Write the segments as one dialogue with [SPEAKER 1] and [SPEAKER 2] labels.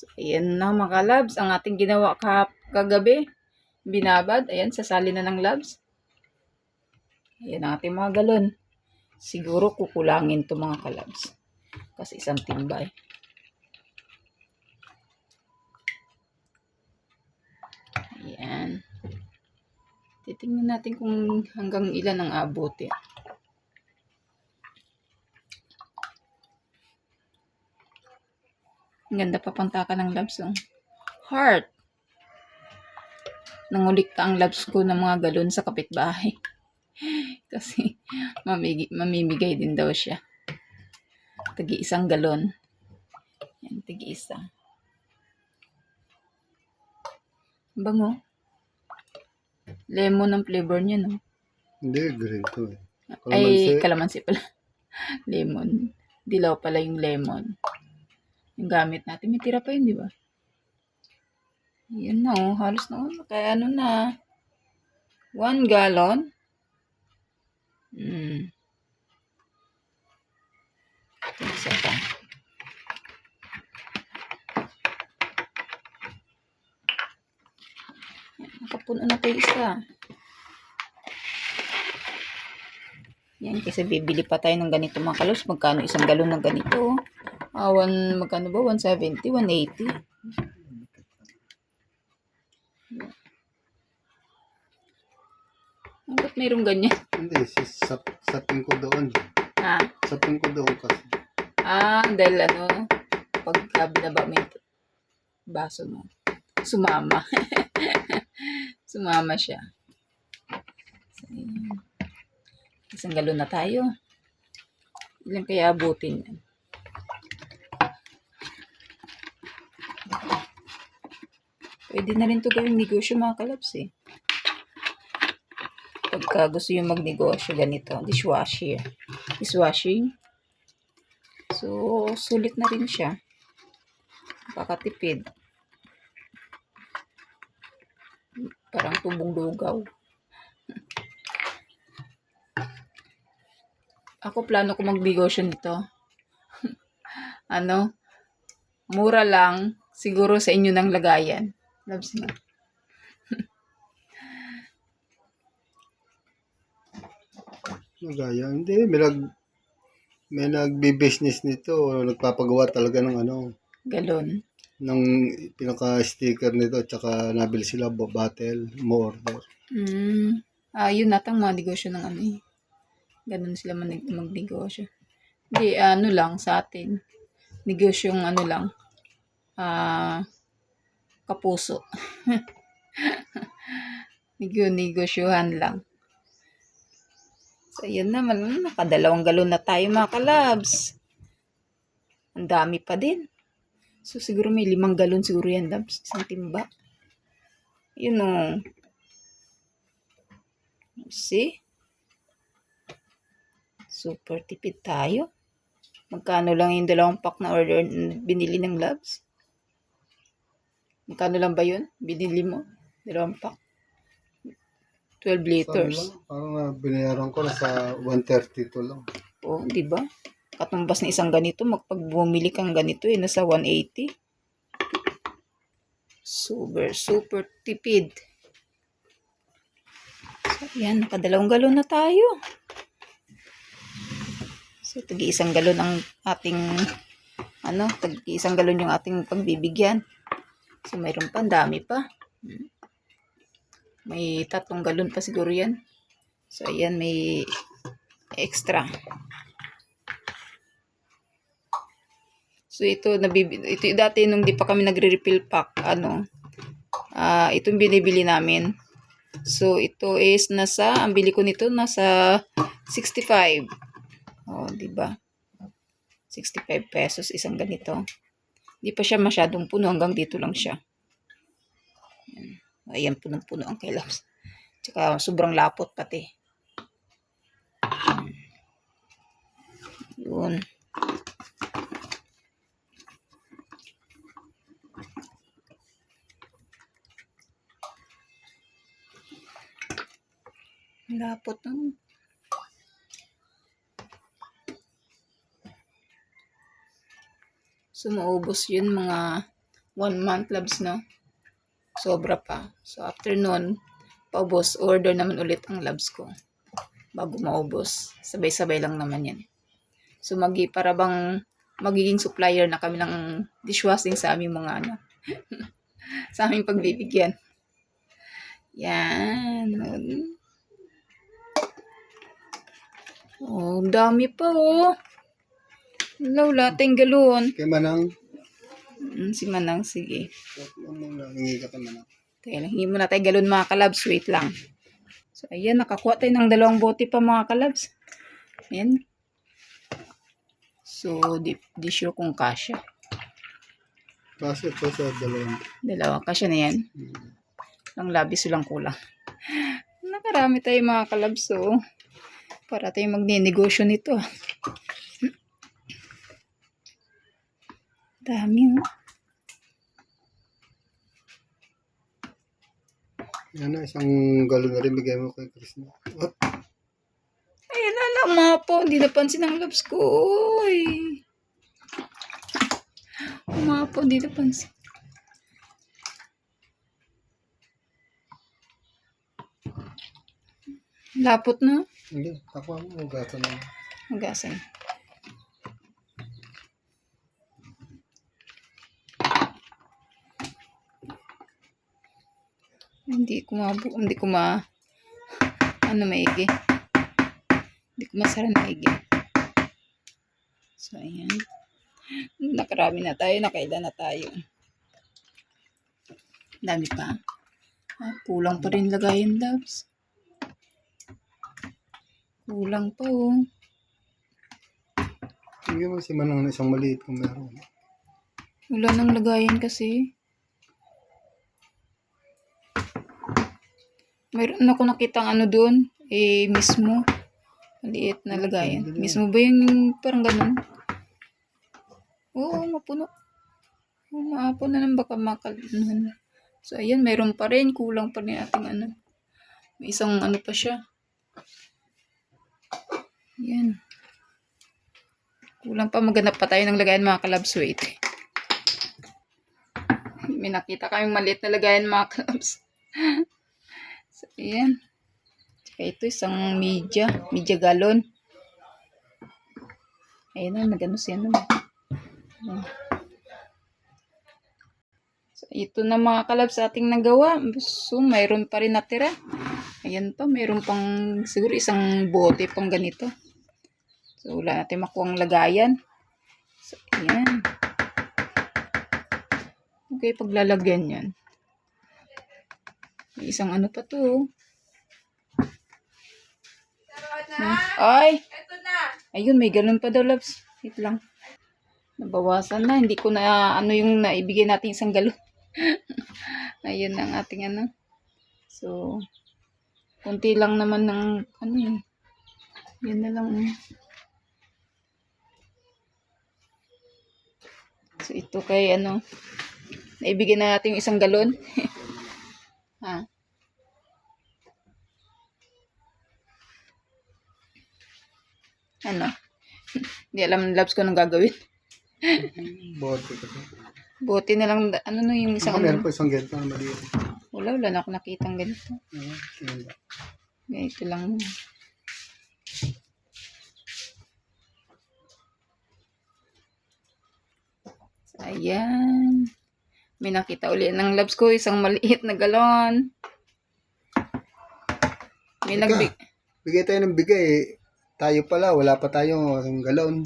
[SPEAKER 1] So, ayan na mga labs, ang ating ginawa kagabi. Binabad, ayan, sasali na ng labs. Ayan ang ating mga galon. Siguro kukulangin to mga kalabs. Kasi isang timbay. Ayan. Titingnan natin kung hanggang ilan ang abutin. Ang ganda pa pantaka ng labs. Oh. Heart. Nangulikta ang labs ko ng mga galon sa kapitbahay. Kasi mamimigay din daw siya. Tagi-isang galon. Yan, tagi-isa. Bango. Lemon ang flavor niya, no?
[SPEAKER 2] Hindi, green to eh.
[SPEAKER 1] Ay, kalamansi pala. Lemon. Dilaw pala yung lemon. Yung gamit natin. May tira pa yun, di ba? Yan na, oh. Halos na, oh. Kaya ano na. 1 gallon. Isa pa. Nakapuno na tayo isa. Yan, kasi bibili pa tayo ng ganito mga kalos. Magkano isang galon ng ganito? Magkano ba? 170, 180. Ba't mayroong ganyan?
[SPEAKER 2] Hindi, sapin ko doon.
[SPEAKER 1] Ha?
[SPEAKER 2] Sapin ko doon kasi.
[SPEAKER 1] Dahil ano, pagka binaba mo yung baso mo, sumama. Sumama siya. So, isang galon na tayo. Ilan kaya abutin yan? Pwede na rin ito gawing negosyo mga kalabs eh. Pagka gusto yung magnegosyo ganito, dishwashing. So, sulit na rin siya. Pakatipid. Parang tubong lugaw. Ako plano ko magnegosyo nito. Mura lang. Siguro sa inyo ng lagayan. Loves na.
[SPEAKER 2] Lagayan? Hindi, may nagbi-business nito. Nagpapagawa talaga ng
[SPEAKER 1] galon.
[SPEAKER 2] Ng pinaka-sticker nito. Tsaka nabili sila bottle, mo order.
[SPEAKER 1] Yun natang mga negosyo ng ganun sila magnegosyo. Hindi, lang sa atin. Negosyong lang. Kapuso. Negosyohan lang. So, yan naman. Nakadalawang galon na tayo mga kalabs. Ang dami pa din. So, siguro may 5 galon siguro yan, labs. Isang timba. Yun o. See? Super tipid tayo. Magkano lang yung 2 pack na order binili ng labs? Magkano lang ba yun? Binili mo? 2 pack? 12 liters.
[SPEAKER 2] Parang binayaran ko na sa 132 lang.
[SPEAKER 1] Oh, di ba? Katumbas na isang ganito, pag bumili kang ganito, nasa 180. Super tipid. So, yan, nakadalawang galon na tayo. So, tagi-isang galon ang ating, tagi-isang galon yung ating pagbibigyan. So, mayroon pa, dami pa. May 3 galon pa siguro yan. So, ayan, may extra. So, ito dati nung di pa kami nagre-refill pack, itong binibili namin. So, ito is ang bili ko nito nasa 65. Oh, di ba? 65 pesos isang ganito. Di pa siya masyadong puno, hanggang dito lang siya. Ayan, punong-puno ang kilabs. Tsaka sobrang lapot pati. Yun. Lapot nun. So, maubos yun mga 1 month labs na. Sobra pa. So after nun, paubos, order naman ulit ang labs ko. Bago maubos. Sabay-sabay lang naman yan. So para bang magiging supplier na kami ng dishwashing sa aming mga sa aming pagbibigyan. Yan. Oh, dami pa oh. Wala tayong galon.
[SPEAKER 2] Kay Manang.
[SPEAKER 1] Si Manang, sige.
[SPEAKER 2] Hingi ka kay Manang.
[SPEAKER 1] Kaya lang, hingi muna tayo galon mga kalabs. Wait lang. So, ayan, nakakuha tayo ng 2 bote pa mga kalabs. Ayan. So, di sure kung kasya.
[SPEAKER 2] Kasi ito sa dalawang.
[SPEAKER 1] 2, kasya na yan. Ang labis lang kulang. Nakarami tayo mga kalabs. So, para tayo magne-negosyo nito. Dami oh.
[SPEAKER 2] Yan na, isang galon na rin bigay mo kay Chris. Oh,
[SPEAKER 1] Ayan na lang mga po. Hindi napansin ang labs ko. Uy. Mga po, hindi napansin. Lapot na.
[SPEAKER 2] hindi. Ako mo, gata na.
[SPEAKER 1] Magasan. Hindi ko maigi. Hindi ko masara maigi. So, ayan. Nakarami na tayo, nakailan na tayo. Dami pa. Kulang pa rin lagayin, loves. Kulang pa, oh.
[SPEAKER 2] Hindi mo si Manang na isang maliit kung meron.
[SPEAKER 1] Wala nang lagayan kasi. Mayroon ako nakitang doon. Mismo. Maliit na lagayan. Mismo ba yung parang ganun? Oo, mapuno. Maapon na lang baka makalunan. So, ayan, mayroon pa rin. Kulang pa rin ating May isang pa siya. Ayan. Kulang pa, maghanap pa tayo ng lagayan mga kalabs. Wait. May nakita kaming maliit na lagayan mga kalabs. So, ayan. Tsaka ito, isang media galon. Ayan na, nagano siya naman. So, ito na mga kalabs sa ating nagawa. So, mayroon pa rin natira. Ayan pa, mayroon pang siguro isang bote pang ganito. So, wala natin makuhang lagayan. So, ayan. Okay, paglalagyan yan. May isang pa to. Ay! Ayun, may galon pa daw, loves. Wait lang. Nabawasan na. Hindi ko na yung naibigay natin isang galon. Ayun ang ating So, konti lang naman ng Yan na lang. So, ito kay naibigay na natin yung isang galon. Ha? Hindi alam ng labs ko anong gagawin.
[SPEAKER 2] Bote kasi.
[SPEAKER 1] Bote na lang, yung isang
[SPEAKER 2] Meron pa isang ganito na maliit.
[SPEAKER 1] Wala na ako nakitang ganito. Ganito lang. So, ayan. May nakita ulit ng labs ko, isang maliit na galon. May
[SPEAKER 2] Bigay tayo ng bigay. Tayo pala, wala pa tayong galon.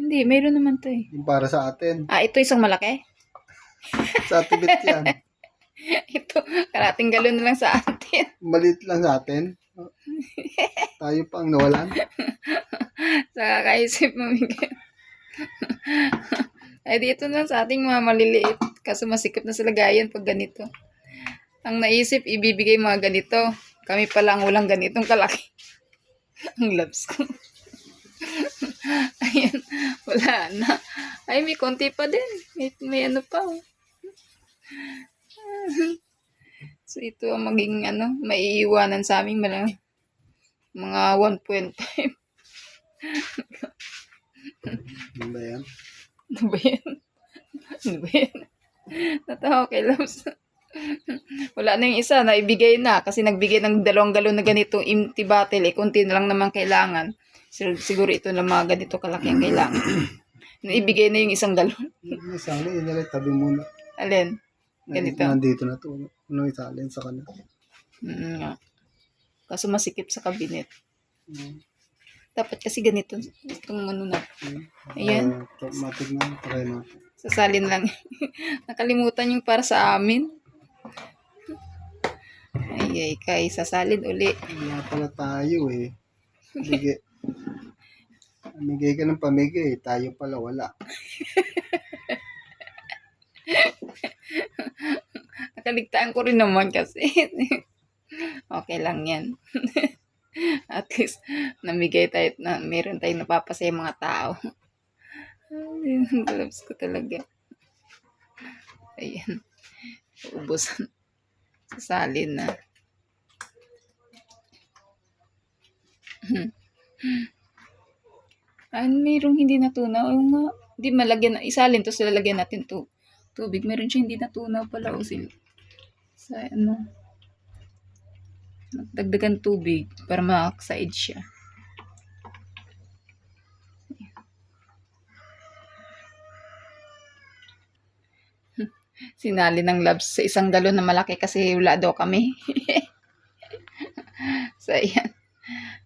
[SPEAKER 1] Hindi, mayroon naman to eh.
[SPEAKER 2] Yung para sa atin.
[SPEAKER 1] Ito isang malaki?
[SPEAKER 2] Sa tibit yan.
[SPEAKER 1] Ito, karating galon na lang sa atin.
[SPEAKER 2] Maliit lang sa atin. Tayo pa ang nawalan.
[SPEAKER 1] Sa kakaisip mo, Miguel. Ay, dito na sa ating mga maliliit. Kaso masikip na sa lagayan pag ganito. Ang naisip, ibibigay mga ganito. Kami pala ang walang ganitong kalaki. Ang labs ko. Ayan, wala na. Ay, may konti pa din. May pa. So, ito ang maging maiiwanan sa aming mga 1.5.
[SPEAKER 2] Ano ba yan?
[SPEAKER 1] Ano ba yan? Ano ba yan? Natawa kay Labs. Wala na yung isa, naibigay na. Kasi nagbigay ng 2 galon na ganito, empty bottle. Eh, kunti na lang naman kailangan. Siguro ito na mga ganito kalaki ang kailangan. Naibigay na yung 1 galon.
[SPEAKER 2] Isali, inalay, tabi muna.
[SPEAKER 1] Alin? Ganito.
[SPEAKER 2] Nandito na to. Ano isalin sa kanan?
[SPEAKER 1] Nga. Kaso masikip sa kabinet.
[SPEAKER 2] Mm.
[SPEAKER 1] Dapat kasi ganito. Itong ano na. Ayan.
[SPEAKER 2] Matig na. Try natin.
[SPEAKER 1] Sasalin lang. Nakalimutan yung para sa amin. Ay, kay sasalin uli.
[SPEAKER 2] Wala pala tayo eh. Pamigay ka ng pamigay. Tayo pala wala.
[SPEAKER 1] Nakaligtaan ko rin naman kasi. Okay lang yan. At least, namigay tayo na meron tayong napapasaya mga tao. Gloves ko talaga. Ayan. Ubusan. Sasalin na. Mayroong hindi natunaw. Ayun nga. Hindi malagyan, isalin to sila lagyan natin to. Tubig. Meron siya hindi natunaw pala. O sila. Sa ano. Dagdagan tubig para ma-oxide siya. Sinali ng Labs sa 1 galon na malaki kasi wala daw kami. So, ayan.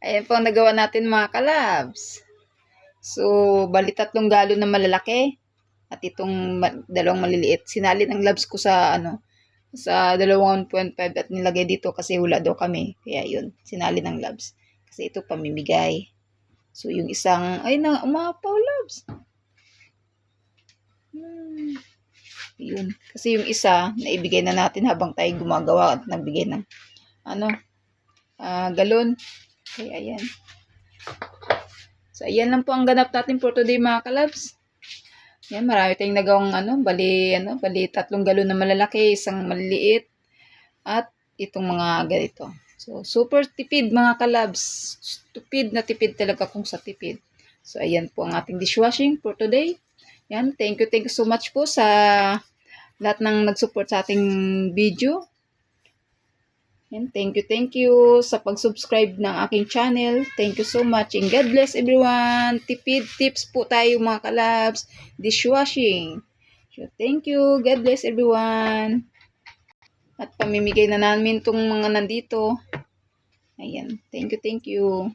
[SPEAKER 1] Ayan po ang nagawa natin mga kalabs. So, bali 3 galon na malalaki at itong 2 maliliit. Sinali ng Labs ko sa sa 2.5 at nilagay dito kasi wala daw kami. Kaya yun, sinali ng Labs. Kasi ito pamimigay. So, yung isang, ay na, umapaw Labs. Yun. Kasi yung isa, naibigay na natin habang tayo gumagawa at nagbigay ng galon. Kaya ayan. So, ayan lang po ang ganap natin for today mga kalabs. Yan, marami tayong nagawang bali 3 galon na malalaki, 1 maliliit, at itong mga ganito. So, super tipid mga kalabs. Tipid na tipid talaga kung sa tipid. So, ayan po ang ating dishwashing for today. Yan, thank you so much po sa lahat ng nag-support sa ating video. And thank you sa pag-subscribe ng aking channel. Thank you so much and God bless everyone. Tipid tips po tayo mga kalabs. Dishwashing. So thank you. God bless everyone. At pamimigay na namin itong mga nandito. Ayan. Thank you.